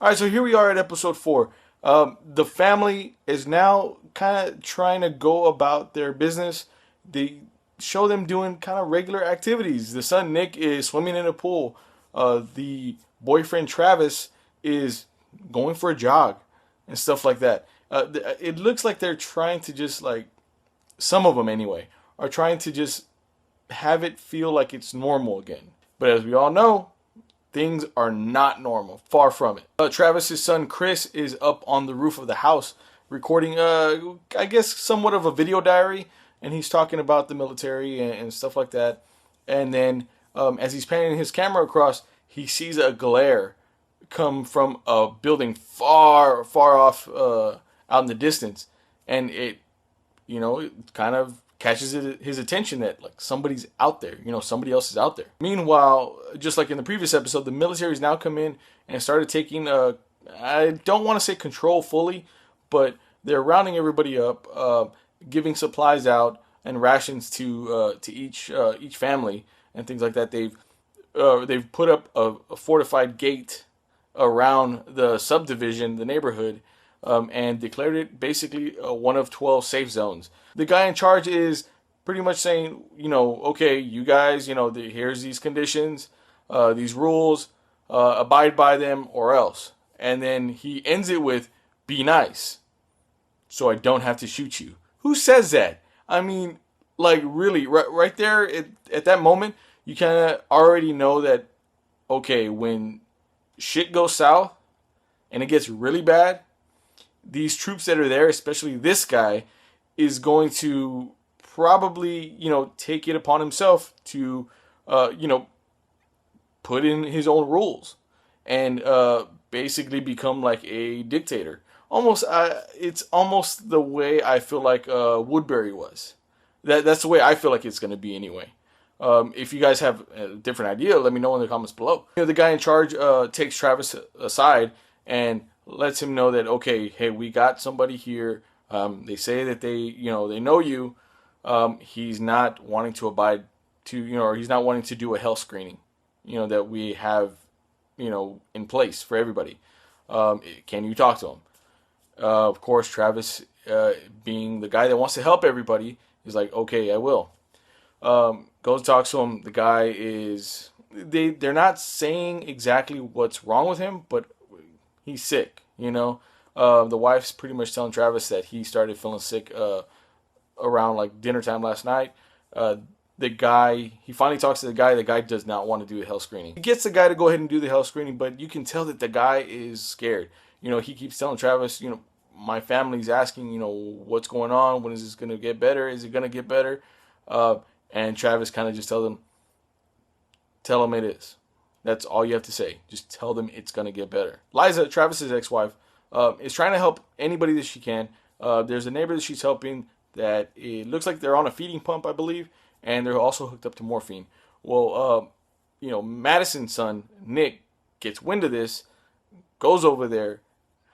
All right, so here we are at episode 4. The family is now kind of trying to go about their business. They show them doing kind of regular activities. The son, Nick, is swimming in a pool. The boyfriend, Travis, is going for a jog and stuff like that. It looks like they're trying to just, like, some of them anyway, are trying to just have it feel like it's normal again. But as we all know, things are not normal. Far from it. Travis's son Chris is up on the roof of the house recording, I guess, somewhat of a video diary, and he's talking about the military and stuff like that. And then, as he's panning his camera across, he sees a glare come from a building far, far off out in the distance, and it kind of catches his attention that, like, somebody's out there, somebody else is out there. Meanwhile, just like in the previous episode, the military's now come in and started taking, I don't want to say control fully, but they're rounding everybody up, giving supplies out and rations to each family and things like that. They've put up a fortified gate around the subdivision, the neighborhood, and declared it basically one of 12 safe zones. The guy in charge is pretty much saying, okay, you guys, here's these conditions, these rules, abide by them or else. And then he ends it with, be nice, so I don't have to shoot you. Who says that? I mean, like, really, right there at that moment, you kind of already know that, okay, when shit goes south and it gets really bad, these troops that are there, especially this guy, is going to probably, take it upon himself to, put in his own rules and basically become like a dictator. Almost, it's almost the way I feel like Woodbury was. That's the way I feel like it's going to be anyway. If you guys have a different idea, let me know in the comments below. The guy in charge takes Travis aside and lets him know that, okay, hey, we got somebody here. They say that they know you. He's not wanting to abide to, or he's not wanting to do a health screening, that we have, in place for everybody. Can you talk to him? Of course, Travis, being the guy that wants to help everybody, is like, okay, I will. Goes talks to him. The guy is, they're not saying exactly what's wrong with him, but he's sick, The wife's pretty much telling Travis that he started feeling sick around like dinner time last night. The guy, he finally talks to the guy. The guy does not want to do the health screening. He gets the guy to go ahead and do the health screening, but you can tell that the guy is scared. He keeps telling Travis, my family's asking, what's going on? When is this going to get better? Is it going to get better? And Travis kind of just tell them it is. That's all you have to say. Just tell them it's going to get better. Liza, Travis's ex-wife, is trying to help anybody that she can. There's a neighbor that she's helping that it looks like they're on a feeding pump, I believe, and they're also hooked up to morphine. Well, Madison's son, Nick, gets wind of this, goes over there,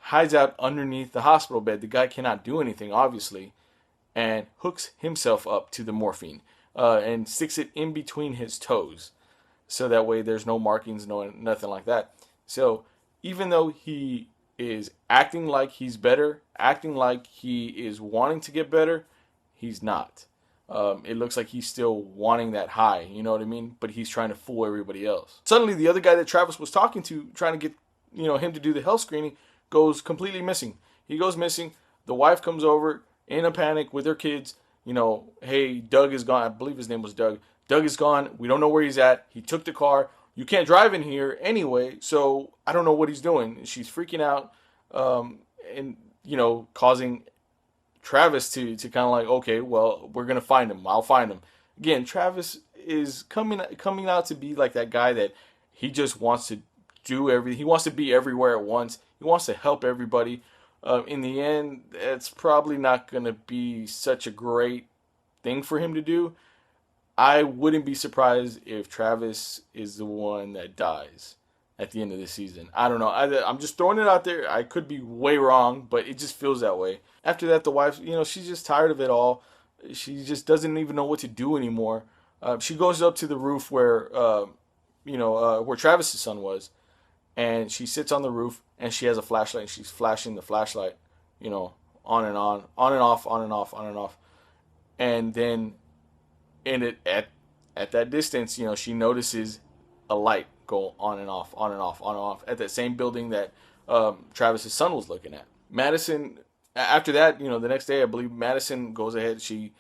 hides out underneath the hospital bed. The guy cannot do anything, obviously, and hooks himself up to the morphine and sticks it in between his toes. So that way there's no markings, nothing like that. So even though he is acting like he's better, acting like he is wanting to get better, he's not. It looks like he's still wanting that high, you know what I mean? But he's trying to fool everybody else. Suddenly the other guy that Travis was talking to, trying to get him to do the health screening, goes completely missing. He goes missing. The wife comes over in a panic with her kids. Hey, Doug is gone. I believe his name was Doug. Doug is gone. We don't know where he's at. He took the car. You can't drive in here anyway, so I don't know what he's doing. She's freaking out, and causing Travis to kind of like, okay, well, we're gonna find him. I'll find him. Again, Travis is coming out to be like that guy that he just wants to do everything. He wants to be everywhere at once. He wants to help everybody. In the end, it's probably not gonna be such a great thing for him to do. I wouldn't be surprised if Travis is the one that dies at the end of the season. I don't know. I'm just throwing it out there. I could be way wrong, but it just feels that way. After that, the wife, she's just tired of it all. She just doesn't even know what to do anymore. She goes up to the roof where Travis's son was, and she sits on the roof, and she has a flashlight, and she's flashing the flashlight, you know, on and off, on and off, on and off. And then in it at that distance, she notices a light go on and off, on and off, on and off at that same building that Travis's son was looking at. Madison, after that, the next day, I believe Madison goes ahead. She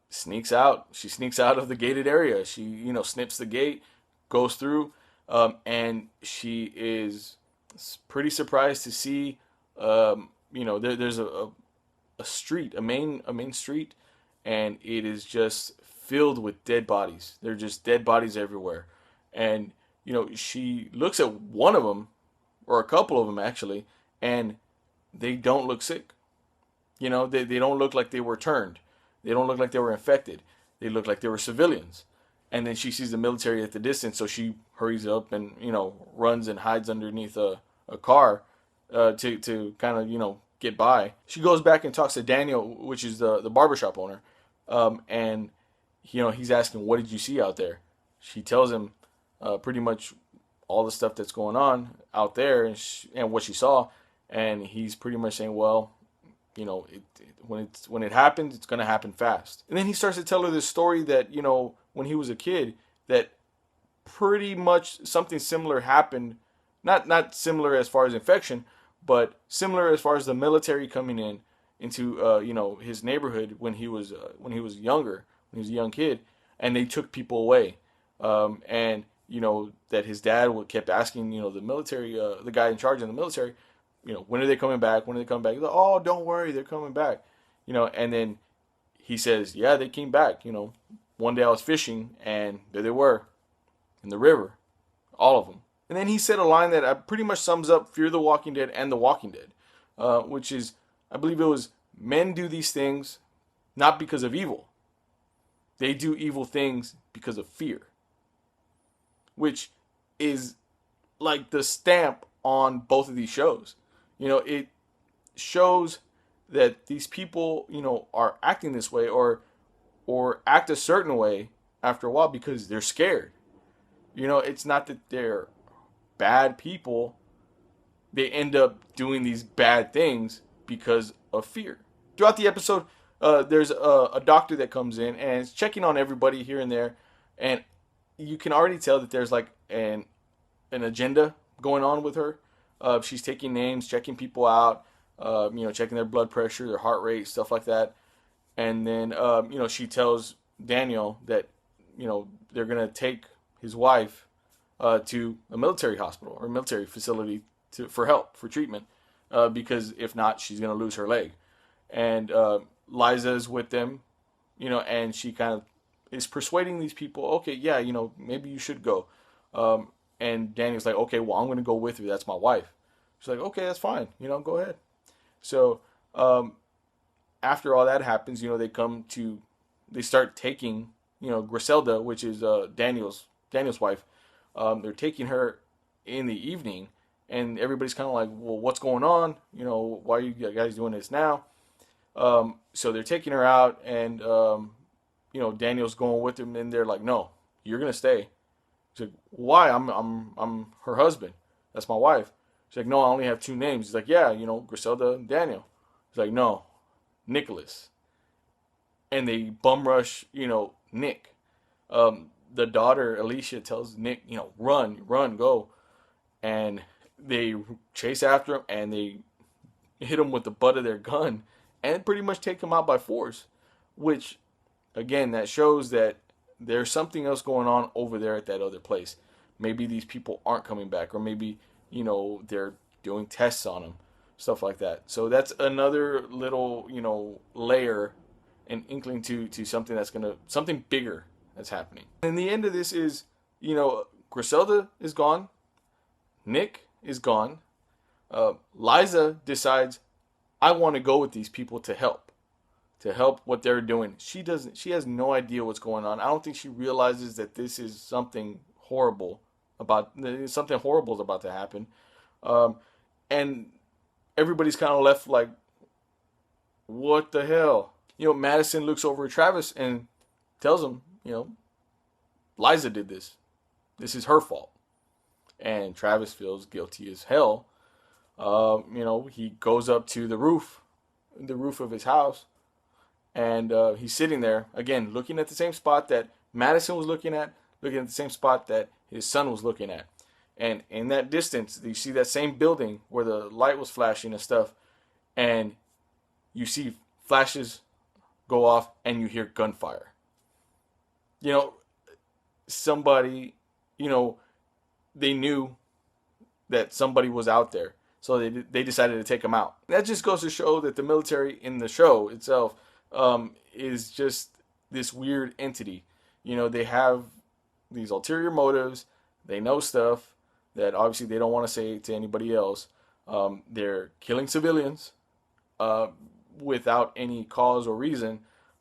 sneaks out. She sneaks out of the gated area. She, snips the gate, goes through, and she is pretty surprised to see, there's a street, a main street, and it is just filled with dead bodies. There are just dead bodies everywhere. And, she looks at one of them, or a couple of them actually, and they don't look sick. They don't look like they were turned. They don't look like they were infected. They look like they were civilians. And then she sees the military at the distance, so she hurries up and, runs and hides underneath a car to kind of, get by. She goes back and talks to Daniel, which is the barbershop owner. And, he's asking, what did you see out there? She tells him pretty much all the stuff that's going on out there and what she saw. And he's pretty much saying, well, when it happens, it's going to happen fast. And then he starts to tell her this story that, when he was a kid, that pretty much something similar happened. Not similar as far as infection, but similar as far as the military coming into his neighborhood when he was younger, when he was a young kid, and they took people away. And that his dad kept asking the military, the guy in charge of the military, when are they coming back? When are they coming back? He's like, oh, don't worry, they're coming back. And then he says, yeah, they came back. One day I was fishing, and there they were in the river, all of them. And then he said a line that pretty much sums up Fear the Walking Dead and The Walking Dead, which is, I believe it was, men do these things not because of evil. They do evil things because of fear, which is like the stamp on both of these shows. It shows that these people, are acting this way or act a certain way after a while because they're scared. It's not that they're bad people. They end up doing these bad things because of fear. Throughout the episode, there's a doctor that comes in and is checking on everybody here and there, and you can already tell that there's like an agenda going on with her. She's taking names, checking people out, checking their blood pressure, their heart rate, stuff like that. And then, she tells Daniel that, they're going to take his wife to a military hospital or military facility for help, for treatment, because if not, she's going to lose her leg. And Liza is with them, and she kind of is persuading these people, okay, yeah, maybe you should go. And Daniel's like, okay, well, I'm going to go with you. That's my wife. She's like, okay, that's fine. Go ahead. So after all that happens, they start taking, Griselda, which is Daniel's wife. They're taking her in the evening, and everybody's kind of like, well, what's going on? Why are you guys doing this now? So they're taking her out, and Daniel's going with them, and they're like, no, you're gonna stay. She's like, why? I'm her husband. That's my wife. She's like, no, I only have two names. He's like, yeah, Griselda and Daniel. He's like, no, Nicholas. And they bum rush, Nick. The daughter, Alicia, tells Nick, run, go. And they chase after him, and they hit him with the butt of their gun and pretty much take him out by force. Which, again, that shows that there's something else going on over there at that other place. Maybe these people aren't coming back, or maybe, they're doing tests on them, stuff like that. So that's another little, layer and inkling to something something bigger that's happening. And the end of this is, Griselda is gone. Nick is gone. Liza decides, I want to go with these people to help what they're doing. She has no idea what's going on. I don't think she realizes that this is something horrible about to happen. And everybody's kind of left like, what the hell? Madison looks over at Travis and tells him, Liza did this. This is her fault. and Travis feels guilty as hell. He goes up to the roof of his house, and he's sitting there again, looking at the same spot that Madison was looking at the same spot that his son was looking at. And in that distance, you see that same building where the light was flashing and stuff, and you see flashes go off, and you hear gunfire. Somebody, they knew that somebody was out there, so they decided to take him out. That just goes to show that the military in the show itself is just this weird entity. They have these ulterior motives. They know stuff that obviously they don't want to say to anybody else. They're killing civilians without any cause or reason.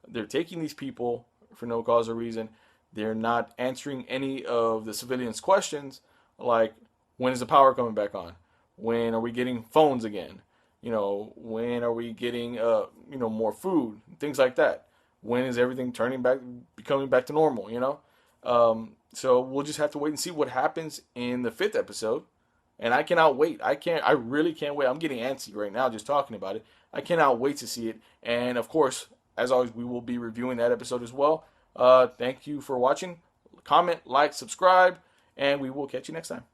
They're taking these people for no cause or reason. They're not answering any of the civilians' questions, like, when is the power coming back on? When are we getting phones again? When are we getting more food? Things like that. When is everything becoming back to normal? So we'll just have to wait and see what happens in the 5th episode. And I cannot wait. I really can't wait. I'm getting antsy right now just talking about it. I cannot wait to see it. And of course, as always, we will be reviewing that episode as well. Thank you for watching. Comment, like, subscribe, and we will catch you next time.